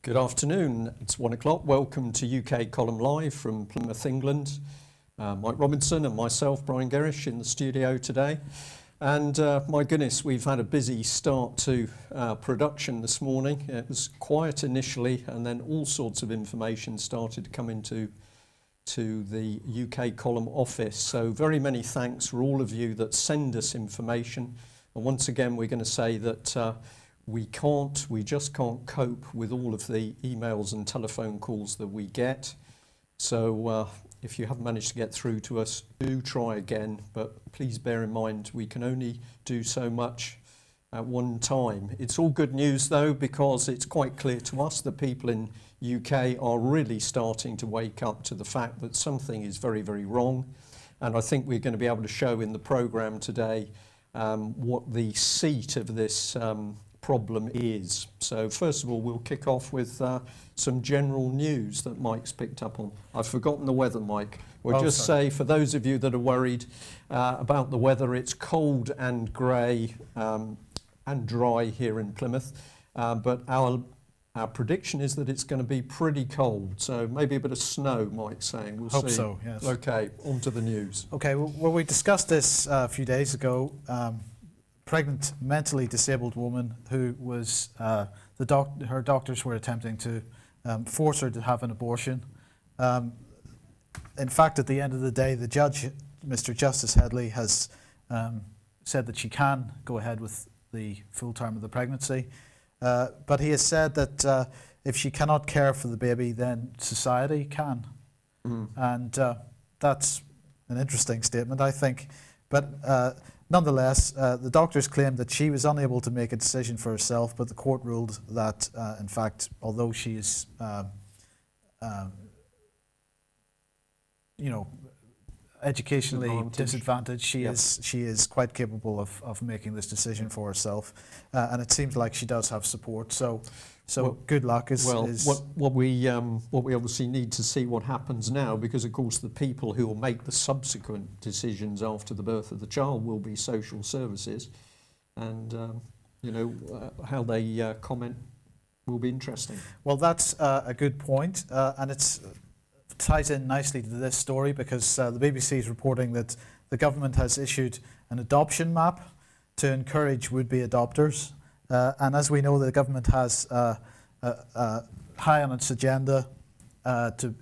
Good afternoon. It's 1 o'clock. Welcome to UK Column Live from Plymouth, England. Mike Robinson and myself, Brian Gerrish, in the studio today. And my goodness, we've had a busy start to production this morning. It was quiet initially, and then all sorts of information started to come into the UK Column office. So very many thanks for all of you that send us information. And once again, we're going to say that we just can't cope with all of the emails and telephone calls that we get. So if you haven't managed to get through to us, do try again, but please bear in mind we can only do so much at one time. It's all good news though, because it's quite clear to us that people in UK are really starting to wake up to the fact that something is very, very wrong. And I think we're going to be able to show in the programme today what the seat of this problem is. So first of all, we'll kick off with some general news that Mike's picked up on. I've forgotten the weather, Mike. We'll just say, for those of you that are worried about the weather, it's cold and grey and dry here in Plymouth, but our prediction is that it's going to be pretty cold, so maybe a bit of snow, Mike's saying. We'll Hope see. so, yes. Okay, on to the news. Okay, well, we discussed this a few days ago. Pregnant, mentally disabled woman who was, her doctors were attempting to force her to have an abortion. In fact, at the end of the day, the judge, Mr. Justice Headley, has said that she can go ahead with the full term of the pregnancy. But he has said that if she cannot care for the baby, then society can. And that's an interesting statement, I think. But nonetheless, the doctors claimed that she was unable to make a decision for herself, but the court ruled that, in fact, although she is, educationally disadvantaged, she is quite capable of making this decision for herself, and it seems like she does have support. So well, good luck. What we obviously need to see what happens now, because of course the people who will make the subsequent decisions after the birth of the child will be social services, and how they comment will be interesting. Well, that's a good point, and it's ties in nicely to this story, because the BBC is reporting that the government has issued an adoption map to encourage would-be adopters. And as we know, the government has high on its agenda to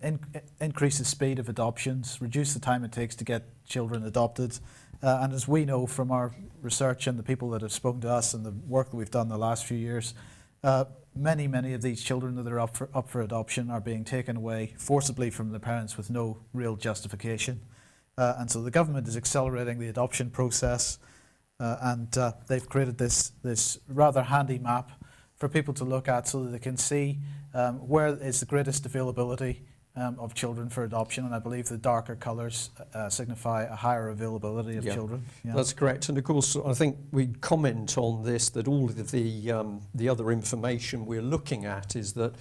increase the speed of adoptions, reduce the time it takes to get children adopted. And as we know from our research and the people that have spoken to us and the work that we've done the last few years, many of these children that are up for adoption are being taken away forcibly from their parents with no real justification. And so the government is accelerating the adoption process. And they've created this rather handy map for people to look at so that they can see where is the greatest availability of children for adoption. And I believe the darker colours signify a higher availability of children. Yeah. That's correct. And of course, I think we comment on this, that all of the other information we're looking at is that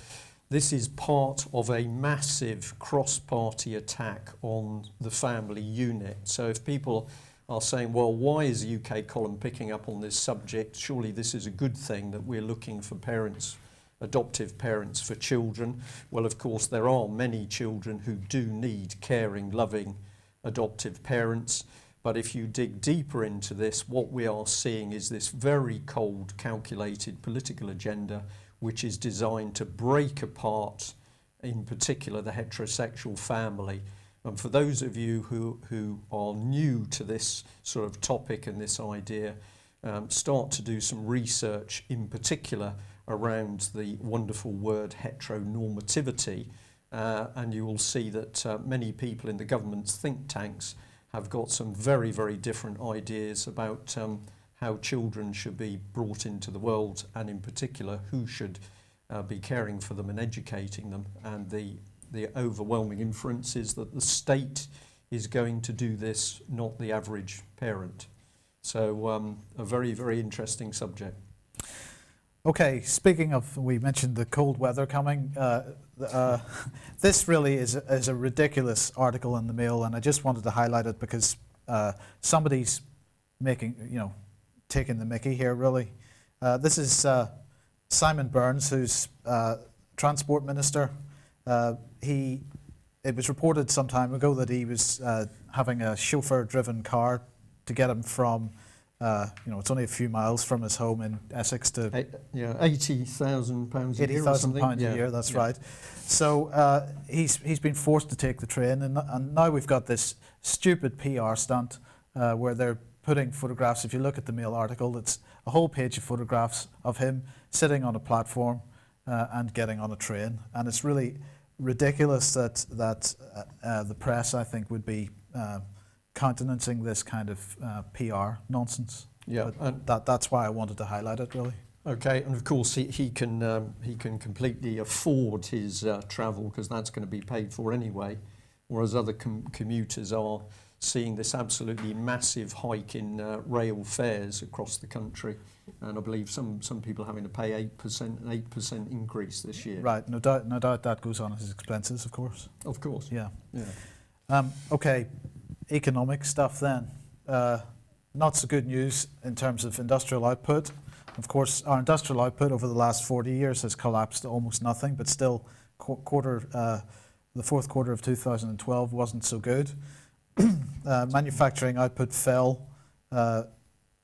this is part of a massive cross-party attack on the family unit. So if people are saying, well, why is the UK Column picking up on this subject? Surely this is a good thing that we're looking for parents, adoptive parents for children. Well, of course, there are many children who do need caring, loving, adoptive parents. But if you dig deeper into this, what we are seeing is this very cold, calculated political agenda, which is designed to break apart, in particular, the heterosexual family. And for those of you who are new to this sort of topic and this idea, start to do some research, in particular around the wonderful word heteronormativity, and you will see that many people in the government's think tanks have got some very, very different ideas about how children should be brought into the world, and in particular who should be caring for them and educating them. And the overwhelming inference is that the state is going to do this, not the average parent. So a very, very interesting subject. Okay, speaking of, we mentioned the cold weather coming. This really is a ridiculous article in the Mail, and I just wanted to highlight it because somebody's taking the mickey here, really. This is Simon Burns, who's Transport Minister. It was reported some time ago that he was having a chauffeur-driven car to get him from, it's only a few miles from his home in Essex to... £80,000 a year or something. £80,000 a year, that's right. So he's been forced to take the train, and now we've got this stupid PR stunt where they're putting photographs. If you look at the Mail article, it's a whole page of photographs of him sitting on a platform and getting on a train, and it's really ridiculous that the press, I think, would be countenancing this kind of PR nonsense. Yeah, but that's why I wanted to highlight it, really. Okay, and of course he can completely afford his travel, because that's going to be paid for anyway, whereas other commuters are seeing this absolutely massive hike in rail fares across the country, and I believe some people having to pay 8% increase this year. Right, no doubt that goes on as expenses, of course. Of course. Yeah. Yeah. Okay, economic stuff then. Not so good news in terms of industrial output. Of course, our industrial output over the last 40 years has collapsed to almost nothing, but still the fourth quarter of 2012 wasn't so good. Manufacturing output fell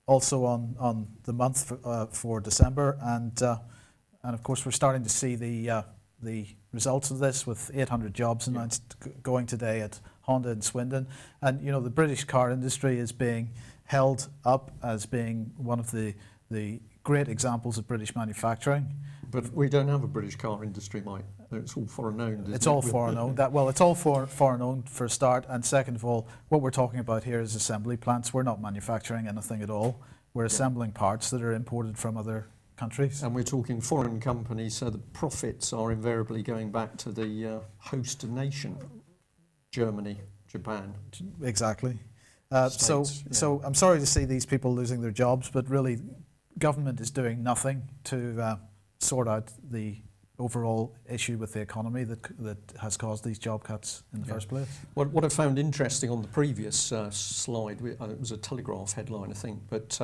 also on the month for December, and of course we're starting to see the results of this, with 800 jobs announced going today at Honda in Swindon. And the British car industry is being held up as being one of the great examples of British manufacturing. But we don't have a British car industry, Mike. It's all foreign owned. It's all foreign owned. It's all foreign owned for a start, and second of all, what we're talking about here is assembly plants. We're not manufacturing anything at all. We're assembling parts that are imported from other countries. And we're talking foreign companies, so the profits are invariably going back to the host nation, Germany, Japan. Exactly. States, So I'm sorry to see these people losing their jobs, but really, government is doing nothing to sort out the overall issue with the economy that has caused these job cuts in the first place. What I found interesting on the previous slide, it was a Telegraph headline, I think, but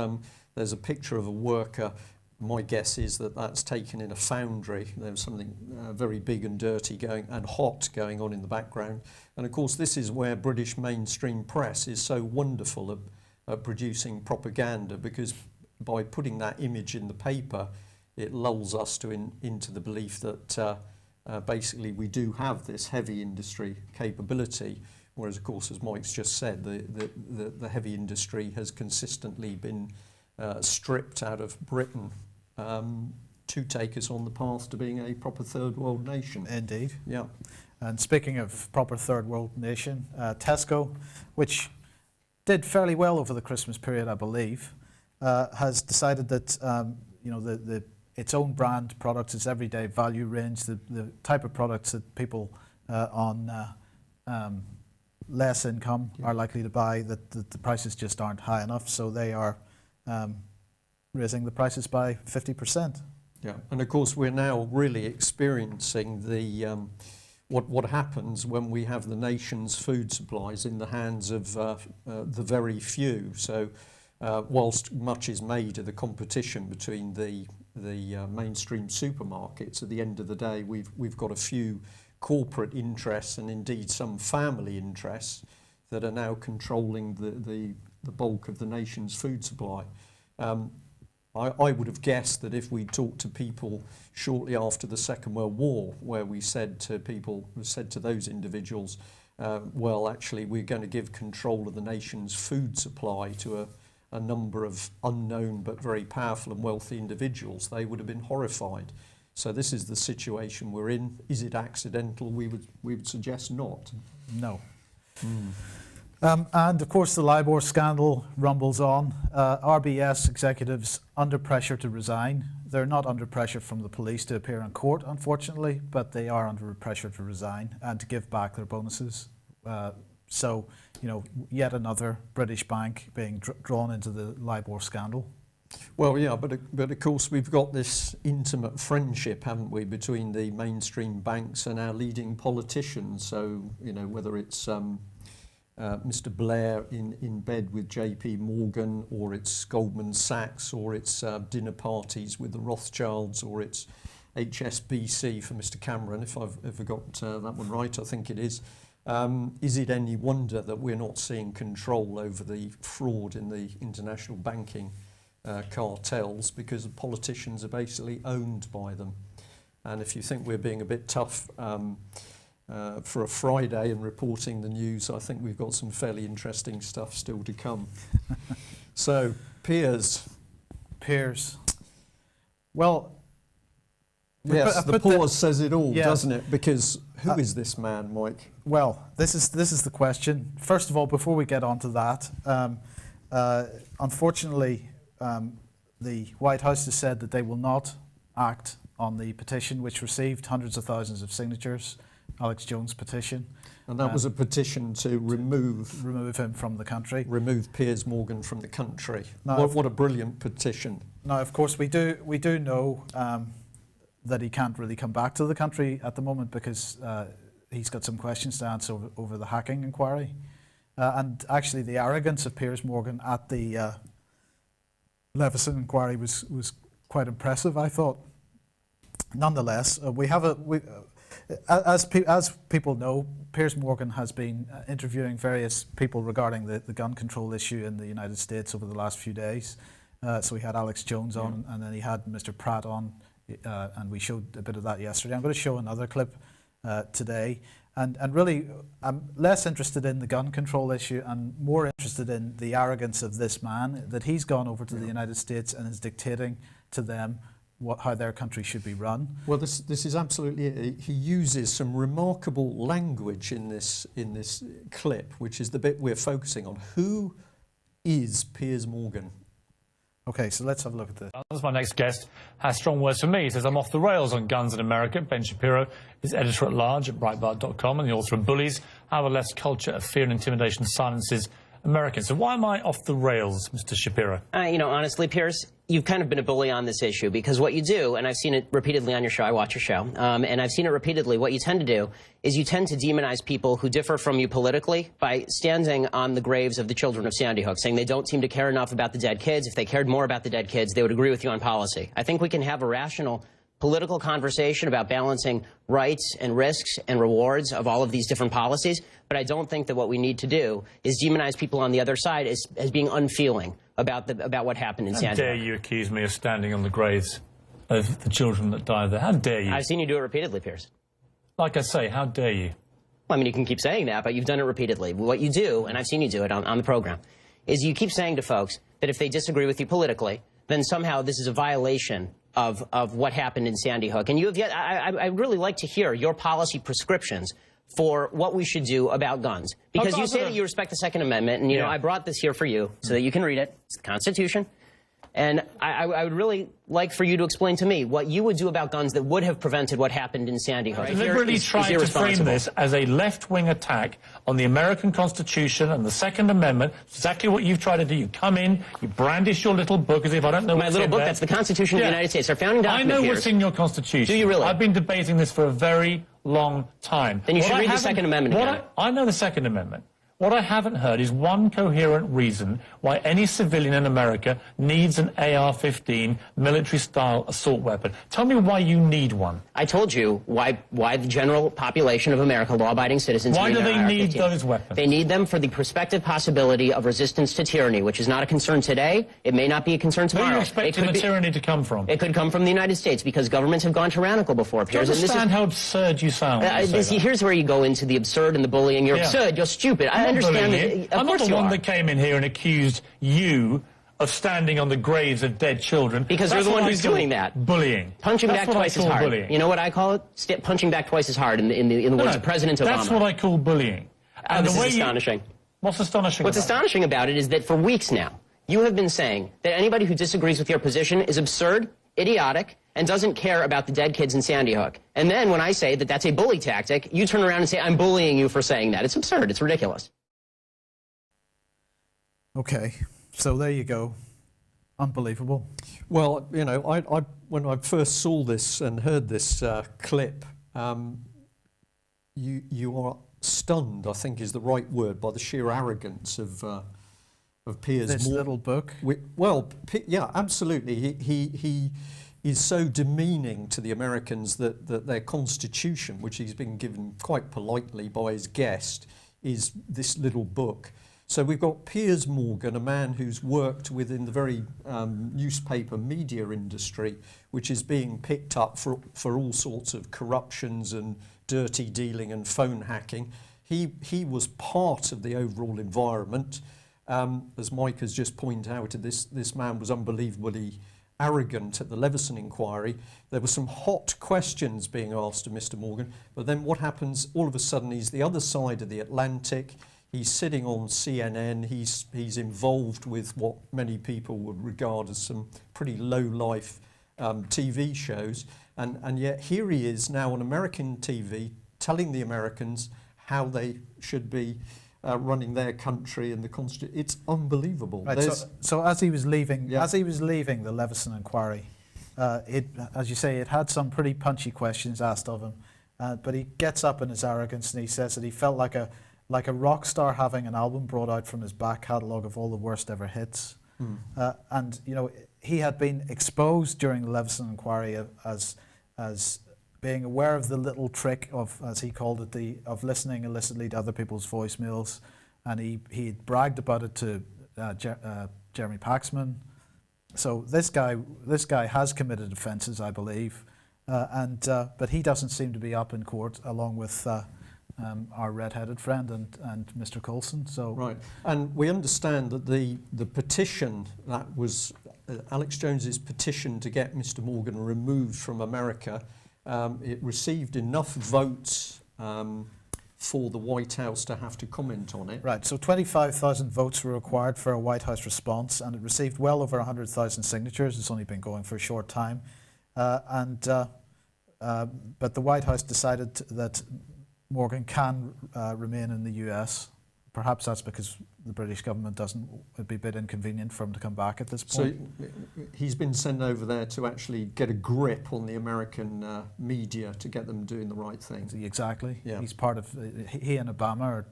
there's a picture of a worker. My guess is that that's taken in a foundry. There's something very big and dirty and hot going on in the background. And of course, this is where British mainstream press is so wonderful at producing propaganda, because by putting that image in the paper, it lulls us into the belief that basically we do have this heavy industry capability, whereas of course, as Mike's just said, the heavy industry has consistently been stripped out of Britain to take us on the path to being a proper third world nation. Indeed. Yeah. And speaking of proper third world nation, Tesco, which did fairly well over the Christmas period, I believe, has decided that its own brand products, its everyday value range, the type of products that people on less income are likely to buy, that the prices just aren't high enough, so they are raising the prices by 50%. Yeah, and of course we're now really experiencing the what happens when we have the nation's food supplies in the hands of the very few. So whilst much is made of the competition between the mainstream supermarkets, at the end of the day we've got a few corporate interests and indeed some family interests that are now controlling the bulk of the nation's food supply. I would have guessed that if we talked to people shortly after the Second World War, where we said to those individuals, well, actually, we're going to give control of the nation's food supply to a number of unknown but very powerful and wealthy individuals, they would have been horrified. So this is the situation we're in. Is it accidental? We would suggest not. No. And of course the LIBOR scandal rumbles on. RBS executives under pressure to resign. They're not under pressure from the police to appear in court, unfortunately, but they are under pressure to resign and to give back their bonuses. So, yet another British bank being drawn into the LIBOR scandal. Well, yeah, but of course we've got this intimate friendship, haven't we, between the mainstream banks and our leading politicians. So, whether it's Mr. Blair in bed with JP Morgan, or it's Goldman Sachs, or it's dinner parties with the Rothschilds, or it's HSBC for Mr Cameron, if I've ever got that one right, I think it is. Is it any wonder that we're not seeing control over the fraud in the international banking cartels, because the politicians are basically owned by them? And if you think we're being a bit tough for a Friday and reporting the news, I think we've got some fairly interesting stuff still to come. So, Piers. Well, yes, the pause says it all, doesn't it? Because who is this man, Mike? Well, this is the question. First of all, before we get on to that, unfortunately, the White House has said that they will not act on the petition, which received hundreds of thousands of signatures, Alex Jones' petition. And that was a petition to remove him from the country. Remove Piers Morgan from the country. Now, what a brilliant petition. Now, of course, we do know that he can't really come back to the country at the moment because he's got some questions to answer over the hacking inquiry. And actually, the arrogance of Piers Morgan at the Leveson inquiry was quite impressive, I thought. Nonetheless, as people know, Piers Morgan has been interviewing various people regarding the gun control issue in the United States over the last few days. So he had Alex Jones on, and then he had Mr. Pratt on, and we showed a bit of that yesterday. I'm going to show another clip today. And really, I'm less interested in the gun control issue and more interested in the arrogance of this man, that he's gone over to the United States and is dictating to them how their country should be run. Well, this is absolutely it. He uses some remarkable language in this clip, which is the bit we're focusing on. Who is Piers Morgan? Okay, so let's have a look at this. As my next guest has strong words for me. He says, I'm off the rails on guns in America. Ben Shapiro is editor-at-large at Breitbart.com and the author of Bullies, How the Left's Culture of Fear and Intimidation Silences Americans. So why am I off the rails, Mr. Shapiro? Honestly, Piers, you've kind of been a bully on this issue because what you do, and I've seen it repeatedly on your show, I watch your show, and I've seen it repeatedly, what you tend to do is you tend to demonize people who differ from you politically by standing on the graves of the children of Sandy Hook, saying they don't seem to care enough about the dead kids. If they cared more about the dead kids, they would agree with you on policy. I think we can have a rational political conversation about balancing rights and risks and rewards of all of these different policies, but I don't think that what we need to do is demonize people on the other side as being unfeeling about what happened in Sandy Hook. How dare you accuse me of standing on the graves of the children that died there? How dare you? I've seen you do it repeatedly, Piers. Like I say, how dare you? Well, I mean, you can keep saying that, but you've done it repeatedly. What you do, and I've seen you do it on the program, is you keep saying to folks that if they disagree with you politically, then somehow this is a violation of what happened in Sandy Hook. And you have yet, I'd really like to hear your policy prescriptions for what we should do about guns. Because you say that you respect the Second Amendment, and, you know, I brought this here for you so that you can read it. It's the Constitution. And I would really like for you to explain to me what you would do about guns that would have prevented what happened in Sandy Hook. Deliberately trying to frame this as a left-wing attack on the American Constitution and the Second Amendment. It's exactly what you've tried to do. You come in, you brandish your little book as if I don't know what's in there. My little book, that's the Constitution of the United States, our founding document. I know what's in your Constitution. Do you really? I've been debating this for a very long time. Then you should read the Second Amendment again. I know the Second Amendment. What I haven't heard is one coherent reason why any civilian in America needs an AR-15 military-style assault weapon. Tell me why you need one. I told you why the general population of America, law-abiding citizens, why do they need those weapons? They need them for the prospective possibility of resistance to tyranny, which is not a concern today. It may not be a concern tomorrow. Where are you expecting the tyranny to come from? It could come from the United States because governments have gone tyrannical before. Do you understand how absurd you sound? Here's where you go into the absurd and the bullying. You're absurd. You're stupid. I understand that. I'm not the one that came in here and accused you of standing on the graves of dead children. Because you're the one who's doing that. Bullying. Punching back twice as hard. Bullying. You know what I call it? Punching back twice as hard in the words of President Obama. That's what I call bullying. And this is astonishing. What's astonishing What's astonishing about it is that for weeks now, you have been saying that anybody who disagrees with your position is absurd, idiotic, and doesn't care about the dead kids in Sandy Hook. And then when I say that that's a bully tactic, you turn around and say, I'm bullying you for saying that. It's absurd. It's ridiculous. Okay, so there you go. Unbelievable. Well, you know, I when I first saw this and heard this clip, you are stunned, I think is the right word, by the sheer arrogance of Piers Morgan. This little book. Yeah, absolutely. He is so demeaning to the Americans that their constitution, which he's been given quite politely by his guest, is this little book. So we've got Piers Morgan, a man who's worked within the very newspaper media industry, which is being picked up for all sorts of corruptions and dirty dealing and phone hacking. He was part of the overall environment. As Mike has just pointed out, this man was unbelievably arrogant at the Leveson inquiry. There were some hot questions being asked of Mr. Morgan, but then what happens, all of a sudden he's the other side of the Atlantic. He's sitting on CNN. He's involved with what many people would regard as some pretty low-life TV shows. And yet here he is now on American TV telling the Americans how they should be running their country and the constitution. It's unbelievable. Right, so as he was leaving, the Leveson inquiry, as you say, it had some pretty punchy questions asked of him. But he gets up in his arrogance and he says that he felt like a rock star having an album brought out from his back catalogue of all the worst ever hits. And you know, he had been exposed during the Leveson inquiry as being aware of the little trick of, as he called it, of listening illicitly to other people's voicemails, and he bragged about it to Jeremy Paxman. So this guy has committed offences, I believe, but he doesn't seem to be up in court along with our red-headed friend and Mr. Coulson. So right, and we understand that the petition that was Alex Jones's petition to get Mr. Morgan removed from America, it received enough votes for the White House to have to comment on it. Right, so 25,000 votes were required for a White House response, and it received well over 100,000 signatures. It's only been going for a short time, but the White House decided that Morgan can remain in the US. Perhaps that's because the British government it'd be a bit inconvenient for him to come back at this point. So he's been sent over there to actually get a grip on the American media to get them doing the right thing. Exactly. Yeah. He's part of, he and Obama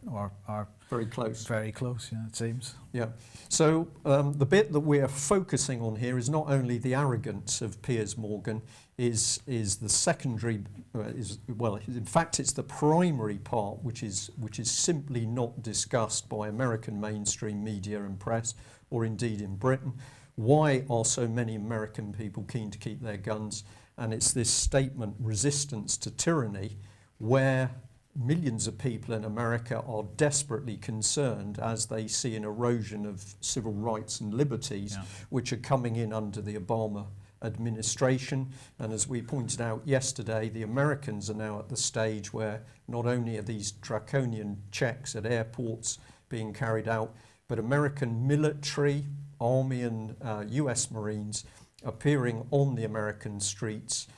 are very close. Very close, yeah, it seems. Yeah. So the bit that we're focusing on here is not only the arrogance of Piers Morgan, is the secondary, in fact it's the primary part which is simply not discussed by American mainstream media and press, or indeed in Britain. Why are so many American people keen to keep their guns? And it's this statement, resistance to tyranny, where millions of people in America are desperately concerned as they see an erosion of civil rights and liberties, which are coming in under the Obama administration. And as we pointed out yesterday, the Americans are now at the stage where not only are these draconian checks at airports being carried out, but American military, Army and US Marines appearing on the American streets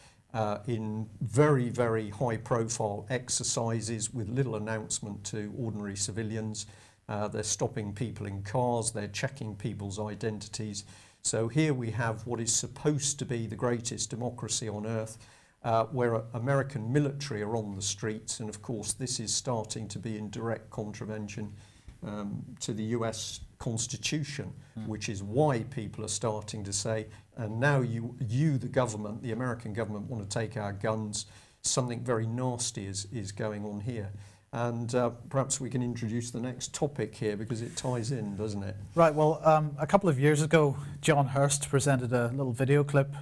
in very, very high-profile exercises with little announcement to ordinary civilians. They're stopping people in cars, they're checking people's identities. So here we have what is supposed to be the greatest democracy on earth, where American military are on the streets, and of course this is starting to be in direct contravention to the US Constitution, which is why people are starting to say, and now you the government, the American government, want to take our guns. Something very nasty is going on here. And perhaps we can introduce the next topic here because it ties in, doesn't it? Right, well, a couple of years ago, John Hurst presented a little video clip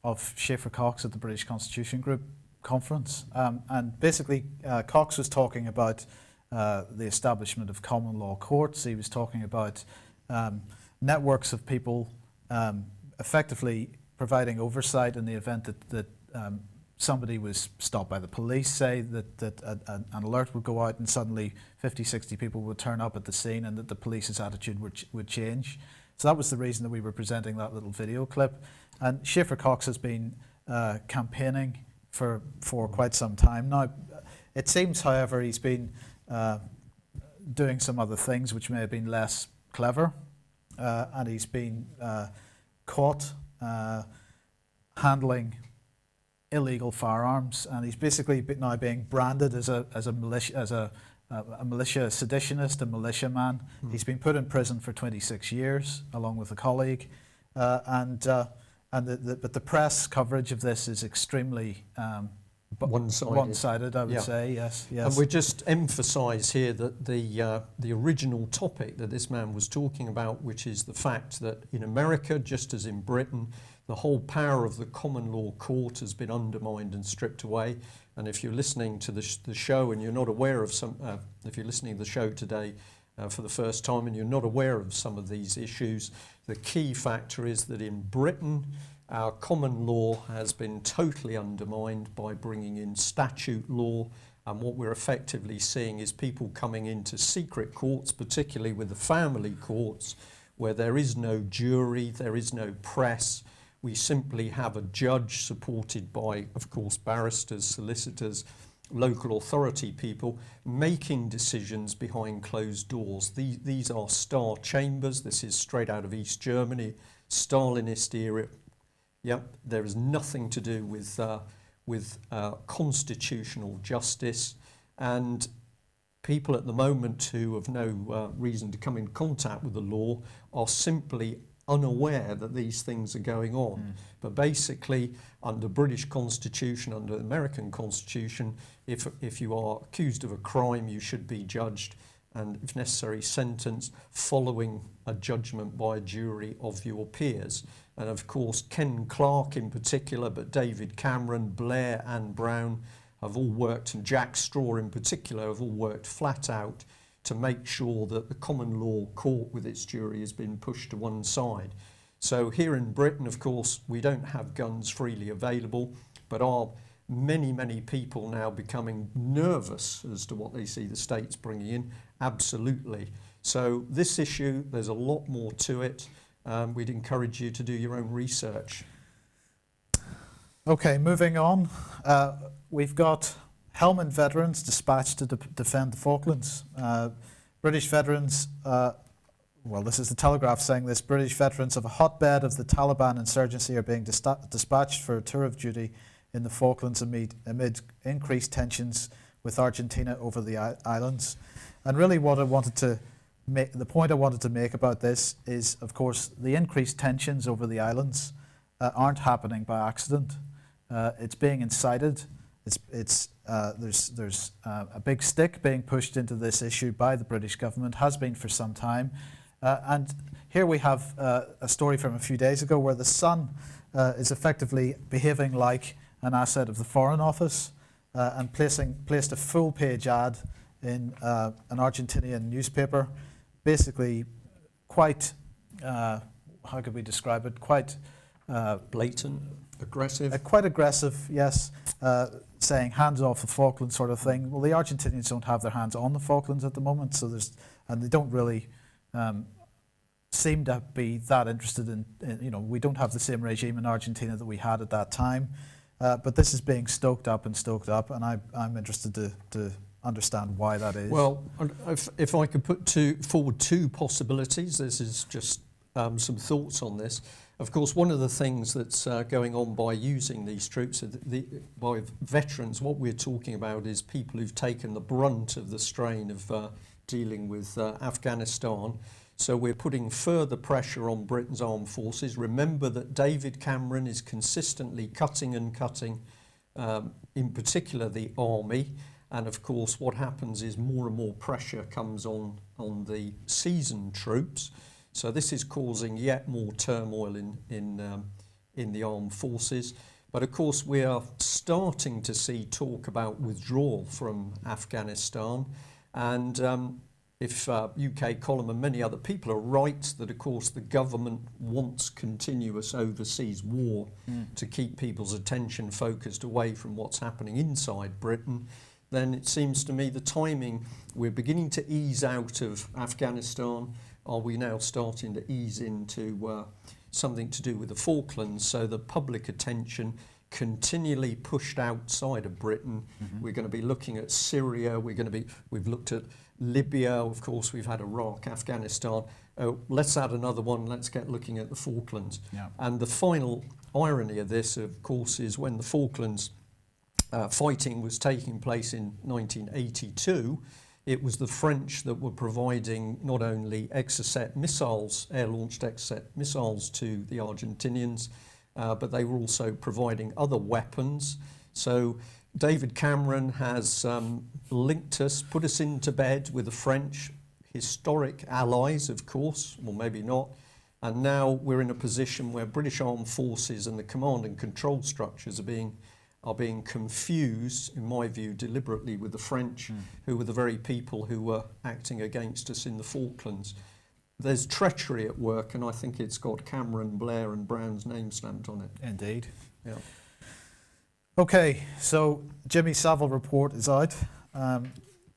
of Schaefer Cox at the British Constitution Group conference. And basically, Cox was talking about the establishment of common law courts. He was talking about networks of people effectively providing oversight in the event that somebody was stopped by the police, say that an alert would go out and suddenly 50, 60 people would turn up at the scene, and that the police's attitude would change. So that was the reason that we were presenting that little video clip. And Schaefer Cox has been campaigning for quite some time now. It seems, however, he's been doing some other things which may have been less clever, and he's been caught handling illegal firearms, and he's basically now being branded as a militia seditionist, a militiaman. He's been put in prison for 26 years along with a colleague, and and but the press coverage of this is extremely one-sided, I would say. Yes. And we just emphasise here that the original topic that this man was talking about, which is the fact that in America, just as in Britain, the whole power of the common law court has been undermined and stripped away. And if you're listening to the show and you're not aware of if you're listening to the show today for the first time and you're not aware of some of these issues, the key factor is that in Britain, our common law has been totally undermined by bringing in statute law, and what we're effectively seeing is people coming into secret courts, particularly with the family courts, where there is no jury, there is no press. We simply have a judge supported by, of course, barristers, solicitors, local authority people making decisions behind closed doors. These are star chambers. This is straight out of East Germany, Stalinist era. Yep, there is nothing to do with constitutional justice, and people at the moment who have no reason to come in contact with the law are simply unaware that these things are going on. But basically, under British Constitution, under American Constitution, if you are accused of a crime, you should be judged and, if necessary, sentenced following a judgment by a jury of your peers. And of course, Ken Clarke in particular, but David Cameron, Blair and Brown have all worked, and Jack Straw in particular, have all worked flat out to make sure that the common law court with its jury has been pushed to one side. So here in Britain, of course, we don't have guns freely available, but are many, many people now becoming nervous as to what they see the states bringing in? Absolutely. So this issue, there's a lot more to it. We'd encourage you to do your own research. Okay, moving on. We've got helmet veterans dispatched to defend the Falklands. British veterans, well, this is the Telegraph saying this, British veterans of a hotbed of the Taliban insurgency are being dispatched for a tour of duty in the Falklands amid increased tensions with Argentina over the islands. And really what I wanted to make, the point I wanted to make about this is, of course, the increased tensions over the islands aren't happening by accident. It's being incited. There's a big stick being pushed into this issue by the British government, has been for some time. And here we have a story from a few days ago where the Sun is effectively behaving like an asset of the Foreign Office and placed a full-page ad in an Argentinian newspaper, basically quite, how could we describe it, quite blatant, aggressive. Quite aggressive, yes, saying hands off the Falklands sort of thing. Well, the Argentinians don't have their hands on the Falklands at the moment, so and they don't really seem to be that interested in, we don't have the same regime in Argentina that we had at that time. But this is being stoked up, and I'm interested to understand why that is. Well, if I could put forward two possibilities, this is just some thoughts on this. Of course, one of the things that's going on by using these troops, by veterans, what we're talking about is people who've taken the brunt of the strain of dealing with Afghanistan. So we're putting further pressure on Britain's armed forces. Remember that David Cameron is consistently cutting, in particular the army. And of course, what happens is more and more pressure comes on the seasoned troops. So this is causing yet more turmoil in the armed forces. But of course, we are starting to see talk about withdrawal from Afghanistan. And if UK column and many other people are right that, of course, the government wants continuous overseas war to keep people's attention focused away from what's happening inside Britain, then it seems to me the timing, we're beginning to ease out of Afghanistan. Are we now starting to ease into something to do with the Falklands, so the public attention continually pushed outside of Britain? We're going to be looking at Syria, we've looked at Libya, of course we've had Iraq, Afghanistan. Let's add another one, let's get looking at the Falklands. Yeah. And the final irony of this, of course, is when the Falklands fighting was taking place in 1982, it was the French that were providing not only Exocet missiles, air-launched Exocet missiles to the Argentinians, but they were also providing other weapons. So David Cameron has linked us, put us into bed with the French, historic allies, of course, or maybe not. And now we're in a position where British Armed Forces and the command and control structures are being confused, in my view, deliberately with the French, who were the very people who were acting against us in the Falklands. There's treachery at work, and I think it's got Cameron, Blair and Brown's name stamped on it. Indeed. Yeah. Okay, so Jimmy Savile report is out.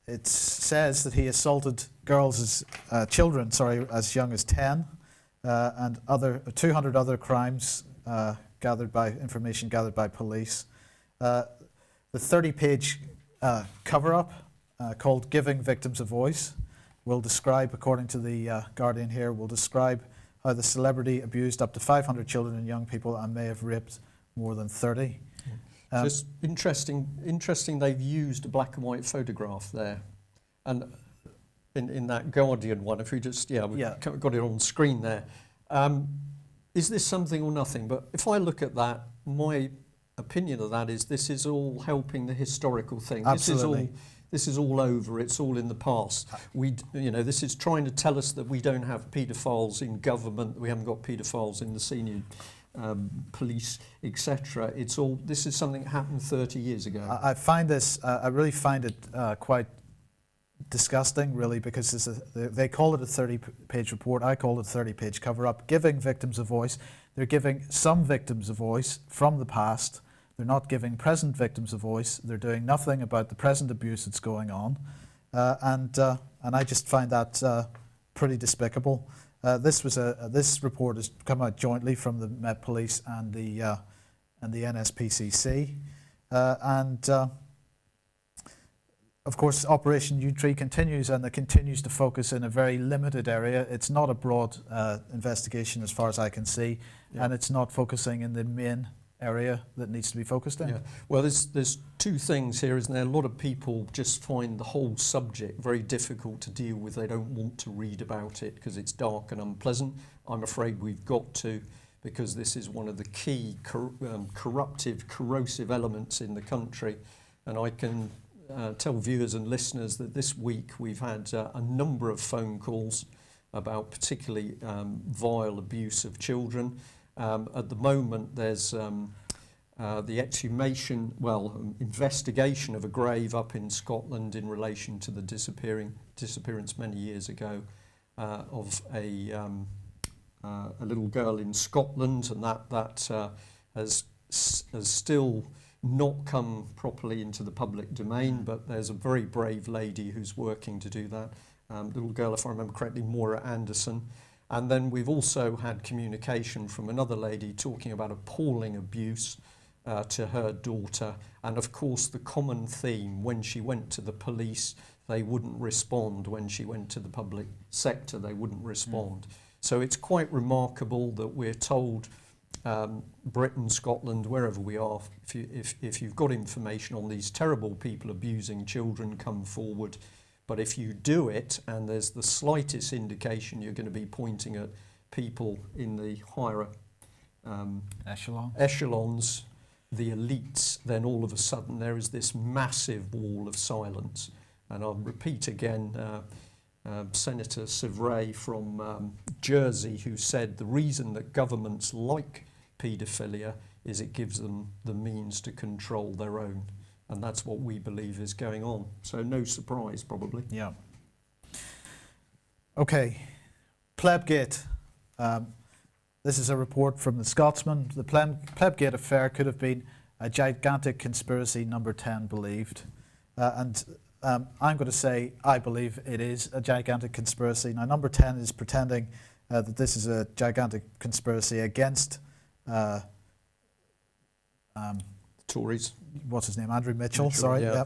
It says that he assaulted children as young as 10, and 200 other crimes information gathered by police. The 30-page cover-up called Giving Victims a Voice will describe, according to the Guardian here, will describe how the celebrity abused up to 500 children and young people and may have raped more than 30. Just interesting they've used a black and white photograph there. And in that Guardian one, if we just, we've got it on screen there. Is this something or nothing? But if I look at that, my opinion of that is this is all helping the historical thing. Absolutely. This is all over. It's all in the past. This is trying to tell us that we don't have paedophiles in government. We haven't got paedophiles in the senior police, etc. This is something that happened 30 years ago. I really find it quite disgusting, really, because they call it a 30-page report. I call it a 30-page cover-up, giving victims a voice. They're giving some victims a voice from the past. They're not giving present victims a voice. They're doing nothing about the present abuse that's going on, and I just find that pretty despicable. This report has come out jointly from the Met Police and the NSPCC, and of course Operation U-Tree continues, and it continues to focus in a very limited area. It's not a broad investigation as far as I can see, and it's not focusing in the main area that needs to be focused in. Yeah. Well, there's two things here, isn't there? A lot of people just find the whole subject very difficult to deal with. They don't want to read about it because it's dark and unpleasant. I'm afraid we've got to, because this is one of the key corrosive elements in the country. And I can tell viewers and listeners that this week we've had a number of phone calls about particularly vile abuse of children. At the moment, there's the investigation of a grave up in Scotland in relation to the disappearance many years ago of a little girl in Scotland, and that has still not come properly into the public domain, but there's a very brave lady who's working to do that. Little girl, if I remember correctly, Maura Anderson. And then we've also had communication from another lady talking about appalling abuse to her daughter. And of course, the common theme, when she went to the police, they wouldn't respond. When she went to the public sector, they wouldn't respond. So it's quite remarkable that we're told, Britain, Scotland, wherever we are, if you've got information on these terrible people abusing children, come forward. But if you do it, and there's the slightest indication you're going to be pointing at people in the higher echelons, the elites, then all of a sudden there is this massive wall of silence. And I'll repeat again, Senator Sabre from Jersey, who said the reason that governments like paedophilia is it gives them the means to control their own. And that's what we believe is going on. So no surprise, probably. Yeah. Okay. Plebgate. This is a report from the Scotsman. The Plebgate affair could have been a gigantic conspiracy, number 10 believed. I'm going to say I believe it is a gigantic conspiracy. Now, number 10 is pretending that this is a gigantic conspiracy against Tories. What's his name? Andrew Mitchell. Sorry. Yeah.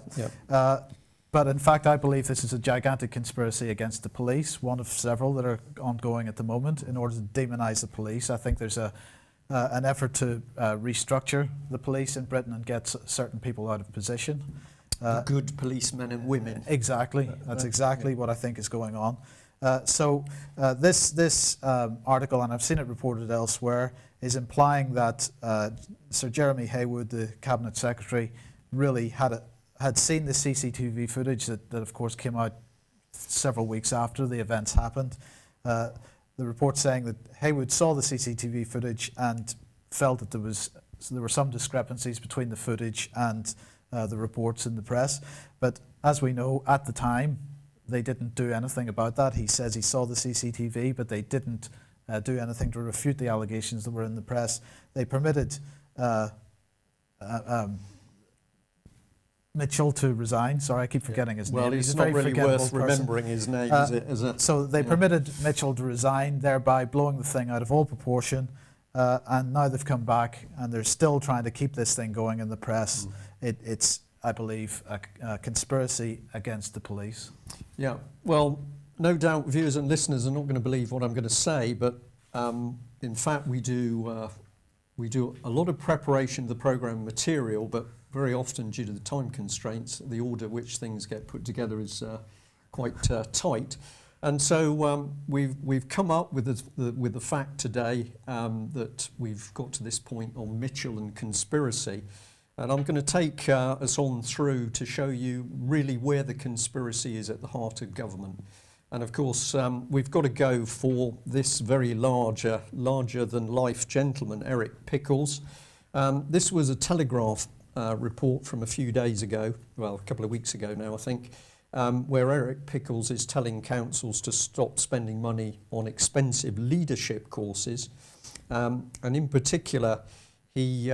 But in fact, I believe this is a gigantic conspiracy against the police, one of several that are ongoing at the moment in order to demonise the police. I think there's an effort to restructure the police in Britain and get certain people out of position. Good policemen and women. Exactly. That's exactly what I think is going on. This article, and I've seen it reported elsewhere, is implying that Sir Jeremy Haywood, the Cabinet Secretary, really had seen the CCTV footage that of course came out several weeks after the events happened. The report saying that Haywood saw the CCTV footage and felt that there were some discrepancies between the footage and the reports in the press. But as we know, at the time, they didn't do anything about that. He says he saw the CCTV, but they didn't do anything to refute the allegations that were in the press. They permitted Mitchell to resign. Sorry, I keep forgetting his name. Well, He's it's a not very really forgettable worth person. remembering his name, is it? So they permitted Mitchell to resign, thereby blowing the thing out of all proportion. And now they've come back and they're still trying to keep this thing going in the press. It's, I believe, a conspiracy against the police. Yeah, well, no doubt viewers and listeners are not going to believe what I'm going to say, but in fact we do a lot of preparation of the programme material, but very often due to the time constraints, the order which things get put together is quite tight. And so we've come up with the fact today that we've got to this point on Mitchell and conspiracy. And I'm going to take us on through to show you really where the conspiracy is at the heart of government. And of course, we've got to go for this very larger than life gentleman, Eric Pickles. This was a Telegraph report from a few days ago, well, a couple of weeks ago now, I think, where Eric Pickles is telling councils to stop spending money on expensive leadership courses. And in particular, he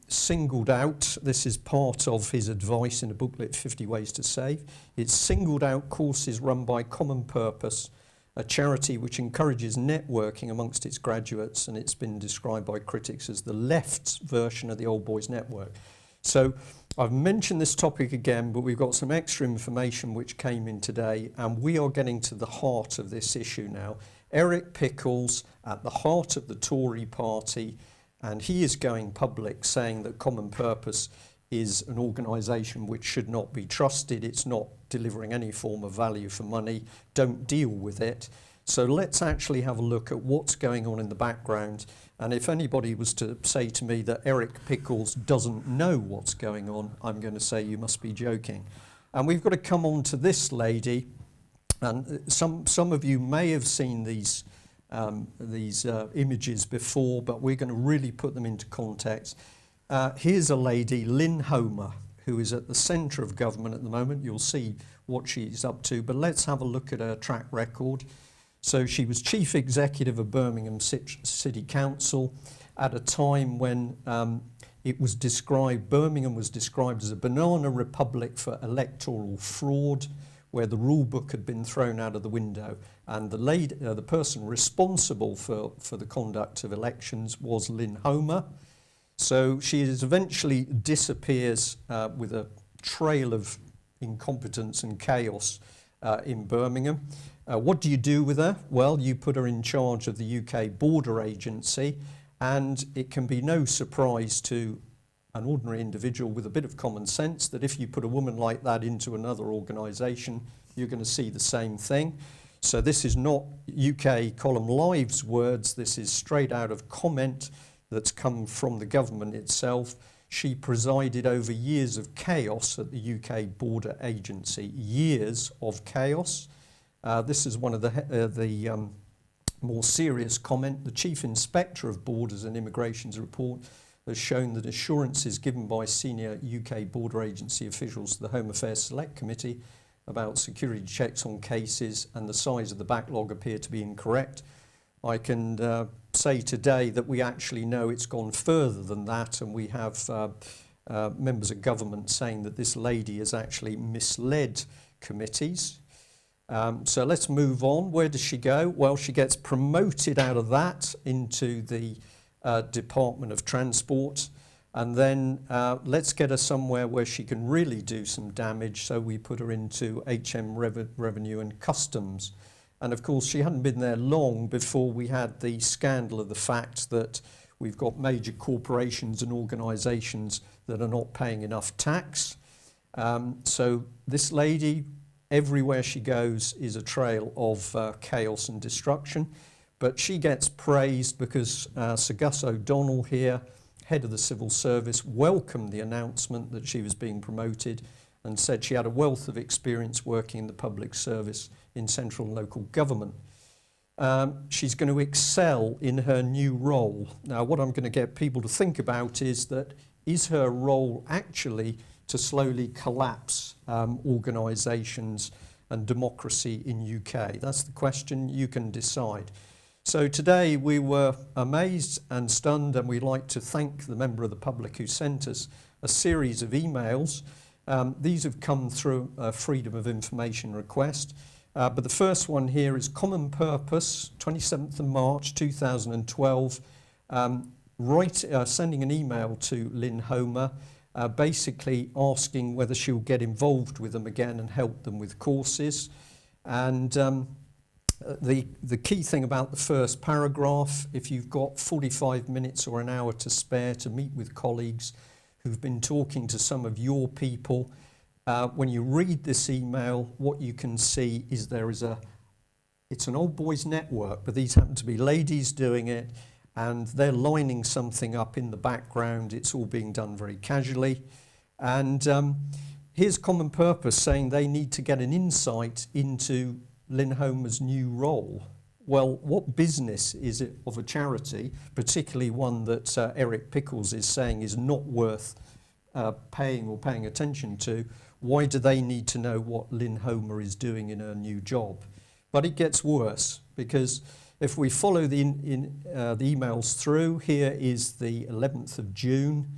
singled out, this is part of his advice in a booklet, 50 Ways to Save, it's singled out courses run by Common Purpose, a charity which encourages networking amongst its graduates, and it's been described by critics as the left's version of the Old Boys Network. So I've mentioned this topic again, but we've got some extra information which came in today, and we are getting to the heart of this issue now. Eric Pickles at the heart of the Tory party, and he is going public saying that Common Purpose is an organisation which should not be trusted. It's not delivering any form of value for money. Don't deal with it. So let's actually have a look at what's going on in the background. And if anybody was to say to me that Eric Pickles doesn't know what's going on, I'm going to say you must be joking. And we've got to come on to this lady. And some of you may have seen these images before, but we're going to really put them into context. Here's a lady, Lin Homer, who is at the centre of government at the moment. You'll see what she's up to, but let's have a look at her track record. So she was Chief Executive of Birmingham City Council at a time when Birmingham was described as a banana republic for electoral fraud, where the rule book had been thrown out of the window, and the person responsible for the conduct of elections was Lin Homer. So she eventually disappears with a trail of incompetence and chaos in Birmingham. What do you do with her? Well, you put her in charge of the UK Border Agency, and it can be no surprise to an ordinary individual with a bit of common sense that if you put a woman like that into another organisation, you're going to see the same thing. So this is not UK Column Live's words, this is straight out of comment that's come from the government itself. She presided over years of chaos at the UK Border Agency, years of chaos. This is one of the more serious comment. The Chief Inspector of Borders and Immigration's report has shown that assurances given by senior UK Border Agency officials to the Home Affairs Select Committee about security checks on cases and the size of the backlog appear to be incorrect. I can say today that we actually know it's gone further than that, and we have members of government saying that this lady has actually misled committees. So let's move on. Where does she go? Well, she gets promoted out of that into the Department of Transport, and then let's get her somewhere where she can really do some damage. So we put her into Revenue and Customs. And of course, she hadn't been there long before we had the scandal of the fact that we've got major corporations and organisations that are not paying enough tax. So this lady everywhere she goes is a trail of chaos and destruction. But she gets praised because Sir Gus O'Donnell here, head of the civil service, welcomed the announcement that she was being promoted and said she had a wealth of experience working in the public service in central and local government. She's going to excel in her new role. Now, what I'm going to get people to think about is her role actually to slowly collapse organisations and democracy in UK? That's the question. You can decide. So today we were amazed and stunned, and we'd like to thank the member of the public who sent us a series of emails. These have come through a Freedom of Information request. But the first one here is Common Purpose, 27th of March 2012, sending an email to Lin Homer, basically asking whether she'll get involved with them again and help them with courses. And the key thing about the first paragraph, if you've got 45 minutes or an hour to spare to meet with colleagues who've been talking to some of your people, when you read this email, what you can see is it's an old boys network, but these happen to be ladies doing it, and they're lining something up in the background. It's all being done very casually. And here's Common Purpose saying they need to get an insight into Lin Homer's new role. Well, what business is it of a charity, particularly one that Eric Pickles is saying is not worth paying attention to? Why do they need to know what Lin Homer is doing in her new job? But it gets worse, because if we follow the emails through, here is the 11th of June,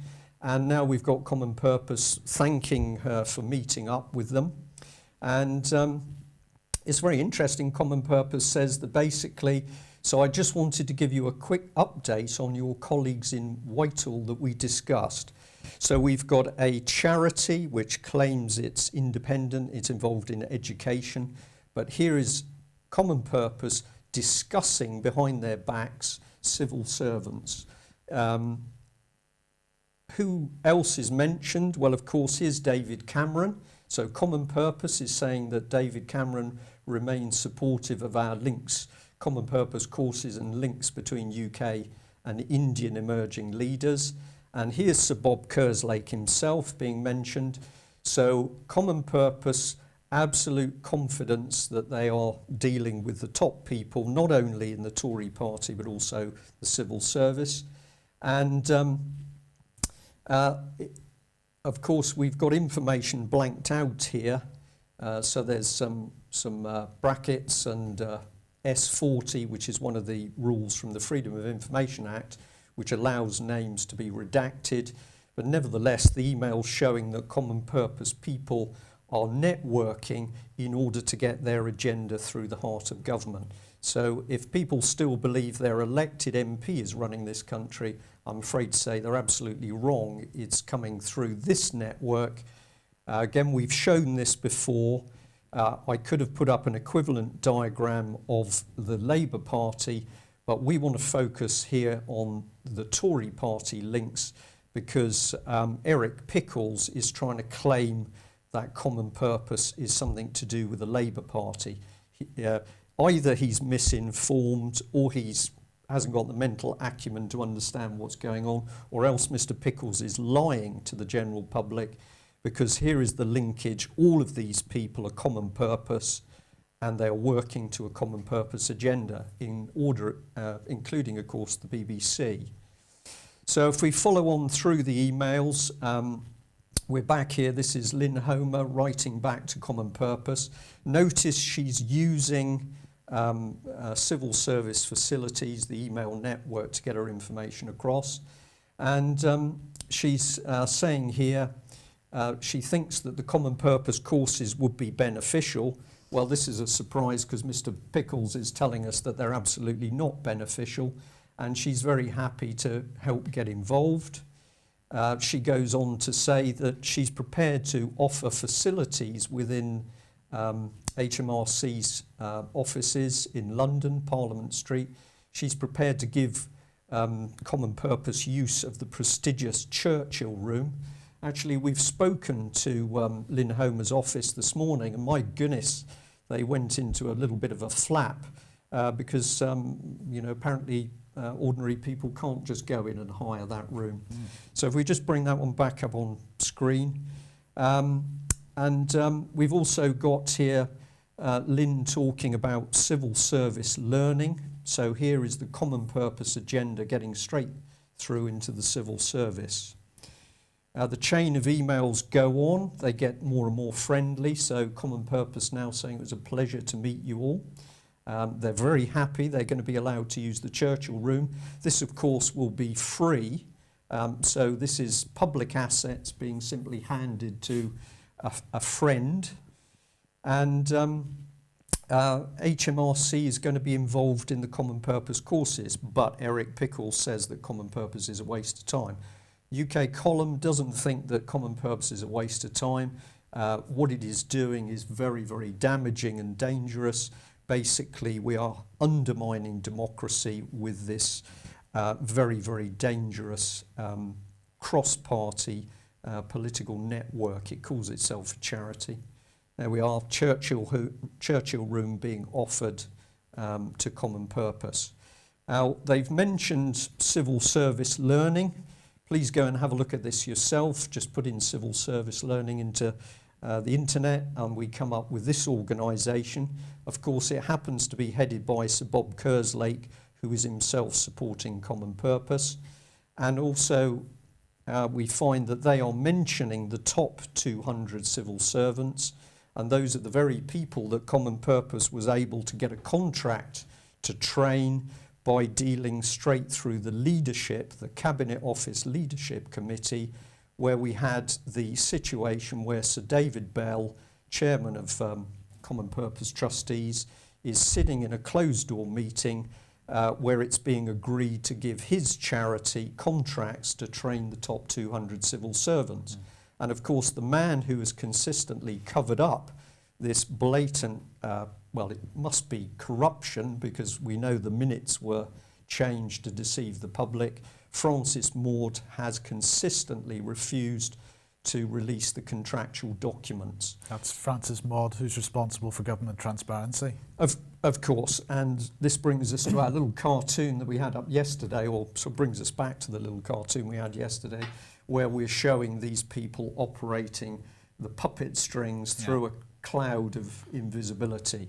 and now we've got Common Purpose thanking her for meeting up with them. And it's very interesting. Common Purpose says that basically, so I just wanted to give you a quick update on your colleagues in Whitehall that we discussed. So we've got a charity which claims it's independent, it's involved in education, but here is Common Purpose discussing behind their backs civil servants. Who else is mentioned? Well, of course, here's David Cameron. So Common Purpose is saying that David Cameron remains supportive of our links, Common Purpose courses and links between UK and Indian emerging leaders. And here's Sir Bob Kerslake himself being mentioned. So Common Purpose, absolute confidence that they are dealing with the top people, not only in the Tory party, but also the civil service. And of course, we've got information blanked out here. So there's some brackets and S40, which is one of the rules from the Freedom of Information Act, which allows names to be redacted. But nevertheless, the email's showing that Common Purpose people are networking in order to get their agenda through the heart of government. So if people still believe their elected MP is running this country, I'm afraid to say they're absolutely wrong. It's coming through this network. Again, we've shown this before. I could have put up an equivalent diagram of the Labour Party, but we want to focus here on the Tory party links, because Eric Pickles is trying to claim that Common Purpose is something to do with the Labour Party. Either he's misinformed, or hasn't got the mental acumen to understand what's going on, or else Mr. Pickles is lying to the general public, because here is the linkage. All of these people are Common Purpose, and they're working to a Common Purpose agenda, in order, including, of course, the BBC. So if we follow on through the emails, we're back here. This is Lin Homer writing back to Common Purpose. Notice she's using civil service facilities, the email network, to get her information across. And she's saying here she thinks that the Common Purpose courses would be beneficial. Well, this is a surprise, because Mr. Pickles is telling us that they're absolutely not beneficial, and she's very happy to help get involved. She goes on to say that she's prepared to offer facilities within HMRC's offices in London, Parliament Street. She's prepared to give Common Purpose use of the prestigious Churchill Room, actually, we've spoken to Lin Homer's office this morning, and my goodness, they went into a little bit of a flap because, apparently ordinary people can't just go in and hire that room. So if we just bring that one back up on screen. We've also got here Lin talking about civil service learning. So here is the common purpose agenda getting straight through into the civil service. The chain of emails go on. They get more and more friendly. So Common Purpose now saying it was a pleasure to meet you all. They're very happy. They're going to be allowed to use the Churchill room. This, of course, will be free. So this is public assets being simply handed to a friend. And HMRC is going to be involved in the Common Purpose courses, but Eric Pickles says that Common Purpose is a waste of time. UK Column doesn't think that Common Purpose is a waste of time. What it is doing is very, very damaging and dangerous. Basically, we are undermining democracy with this very, very dangerous cross-party political network. It calls itself a charity. There we are, Churchill room being offered to Common Purpose. Now, they've mentioned civil service learning. Please go and have a look at this yourself. Just put in civil service learning into the internet and we come up with this organisation. Of course, it happens to be headed by Sir Bob Kerslake, who is himself supporting Common Purpose. And also we find that they are mentioning the top 200 civil servants, and those are the very people that Common Purpose was able to get a contract to train by dealing straight through the leadership, the Cabinet Office Leadership Committee, where we had the situation where Sir David Bell, chairman of Common Purpose Trustees, is sitting in a closed-door meeting where it's being agreed to give his charity contracts to train the top 200 civil servants. And of course, the man who has consistently covered up this blatant, well, it must be corruption, because we know the minutes were changed to deceive the public. Francis Maud has consistently refused to release the contractual documents. That's Francis Maud, who's responsible for government transparency. Of course, and this brings us to our little cartoon that we had up yesterday, or sort of brings us back to the little cartoon we had yesterday, where we're showing these people operating the puppet strings through a cloud of invisibility.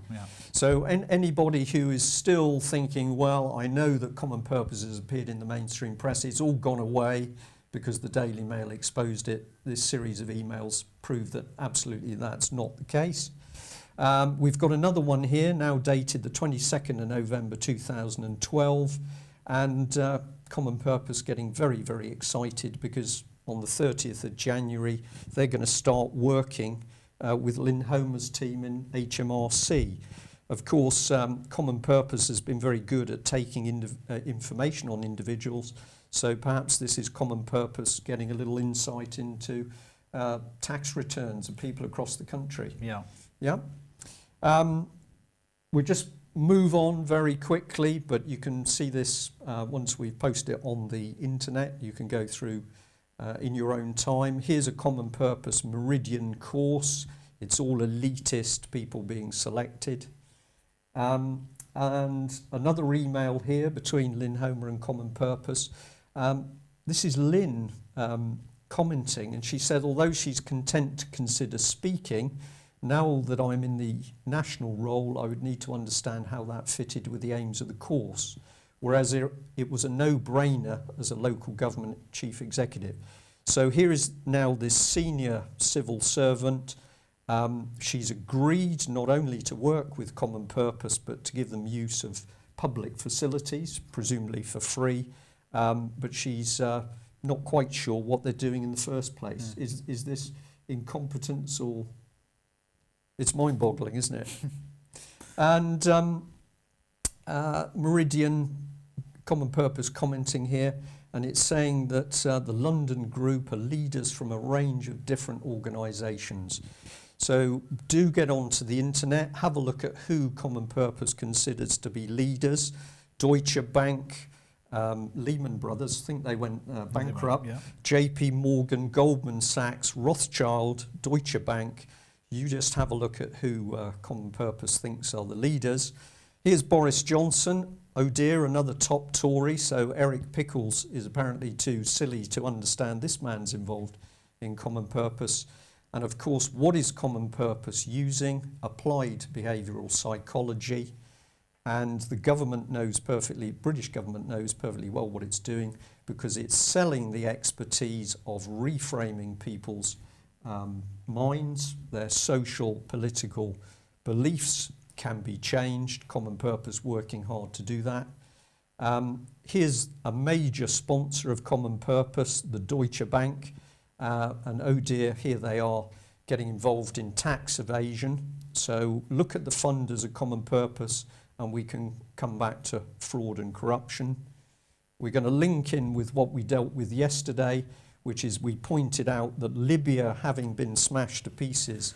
So anybody who is still thinking, well, I know that Common Purpose has appeared in the mainstream press, it's all gone away because the Daily Mail exposed it, this series of emails prove that absolutely that's not the case. We've got another one here, now dated the 22nd of November 2012, and Common Purpose getting very, very excited because on the 30th of January they're going to start working with Lin Homer's team in HMRC. Of course, Common Purpose has been very good at taking information on individuals, so perhaps this is Common Purpose getting a little insight into tax returns of people across the country. We'll just move on very quickly, but you can see this once we've posted it on the internet. You can go through in your own time. Here's a Common Purpose Meridian course. It's all elitist people being selected. And another email here between Lin Homer and Common Purpose. This is Lin commenting, and she said, although she's content to consider speaking, now that I'm in the national role, I would need to understand how that fitted with the aims of the course. Whereas it was a no-brainer as a local government chief executive. So here is now this senior civil servant. She's agreed not only to work with Common Purpose, but to give them use of public facilities, presumably for free. But she's not quite sure what they're doing in the first place. Is this incompetence, or... It's mind-boggling, isn't it? And Meridian, Common Purpose commenting here, and it's saying that the London group are leaders from a range of different organisations. So do get onto the internet, have a look at who Common Purpose considers to be leaders. Deutsche Bank, Lehman Brothers, I think they went bankrupt. Yeah. JP Morgan, Goldman Sachs, Rothschild, Deutsche Bank. You just have a look at who Common Purpose thinks are the leaders. Here's Boris Johnson. Oh dear, another top Tory. So Eric Pickles is apparently too silly to understand this man's involved in Common Purpose. And of course, what is Common Purpose using? Applied behavioural psychology. And the government knows perfectly, British government knows perfectly well what it's doing, because it's selling the expertise of reframing people's minds. Their social, political beliefs can be changed. Common Purpose working hard to do that. Here's a major sponsor of Common Purpose, the Deutsche Bank. And oh dear, here they are getting involved in tax evasion. So look at the funders of Common Purpose, and we can come back to fraud and corruption. We're going to link in with what we dealt with yesterday, which is we pointed out that Libya, having been smashed to pieces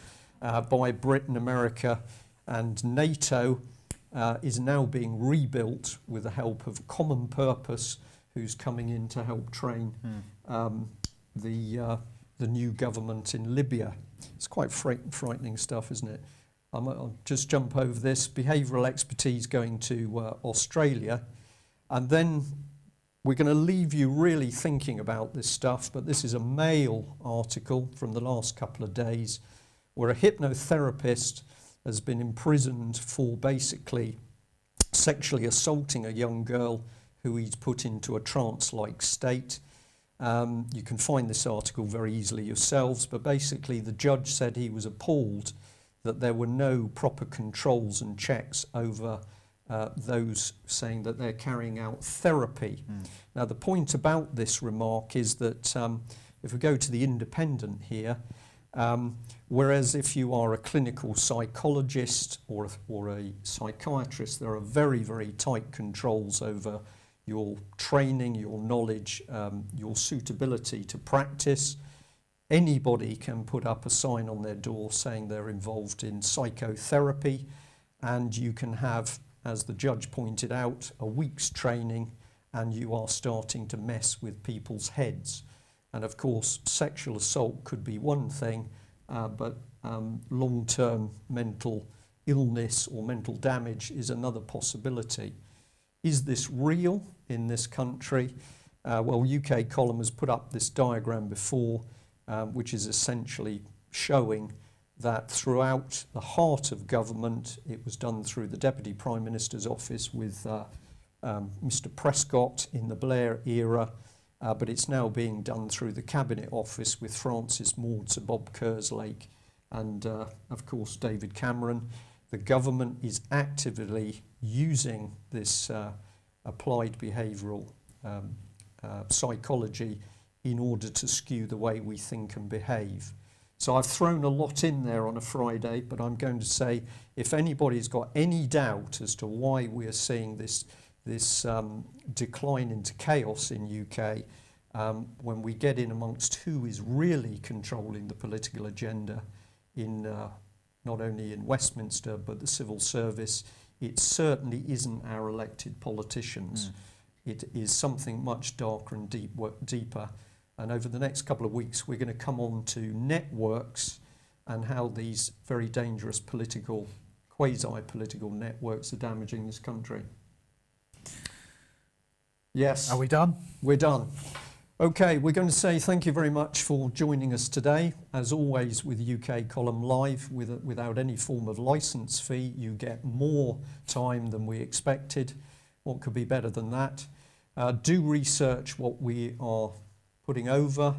by Britain, America and NATO, is now being rebuilt with the help of Common Purpose, who's coming in to help train the new government in Libya. It's quite frightening stuff, isn't it? I'll just jump over this. Behavioural expertise going to Australia. And then we're going to leave you really thinking about this stuff, but this is a Mail article from the last couple of days where a hypnotherapist has been imprisoned for basically sexually assaulting a young girl who he's put into a trance-like state. You can find this article very easily yourselves, but basically the judge said he was appalled that there were no proper controls and checks over those saying that they're carrying out therapy. Now, the point about this remark is that if we go to the Independent here, whereas if you are a clinical psychologist or a psychiatrist, there are very, very tight controls over your training, your knowledge, your suitability to practice. Anybody can put up a sign on their door saying they're involved in psychotherapy, and you can have, as the judge pointed out, a week's training and you are starting to mess with people's heads. And of course, sexual assault could be one thing, but long-term mental illness or mental damage is another possibility. Is this real in this country? Well, UK Column has put up this diagram before, which is essentially showing that throughout the heart of government, it was done through the Deputy Prime Minister's office with Mr Prescott in the Blair era, but it's now being done through the Cabinet Office with Francis Maud, Sir Bob Kerslake and, of course, David Cameron. The government is actively using this applied behavioural psychology in order to skew the way we think and behave. So I've thrown a lot in there on a Friday, but I'm going to say if anybody's got any doubt as to why we're seeing this decline into chaos in UK, when we get in amongst who is really controlling the political agenda in not only in Westminster but the civil service, it certainly isn't our elected politicians. It is something much darker and deeper. And over the next couple of weeks, we're going to come on to networks and how these very dangerous political, quasi-political networks are damaging this country. Yes. Are we done? We're done. Okay, we're going to say thank you very much for joining us today. As always with UK Column Live, without any form of licence fee, you get more time than we expected. What could be better than that? Do research what we are putting over.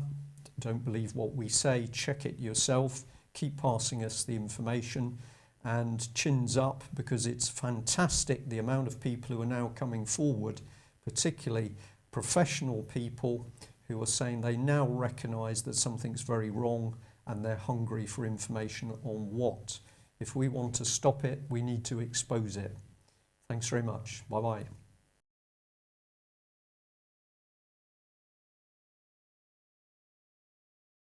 Don't believe what we say. Check it yourself. Keep passing us the information and chins up, because it's fantastic the amount of people who are now coming forward, particularly professional people who are saying they now recognise that something's very wrong and they're hungry for information on what. If we want to stop it, we need to expose it. Thanks very much. Bye-bye.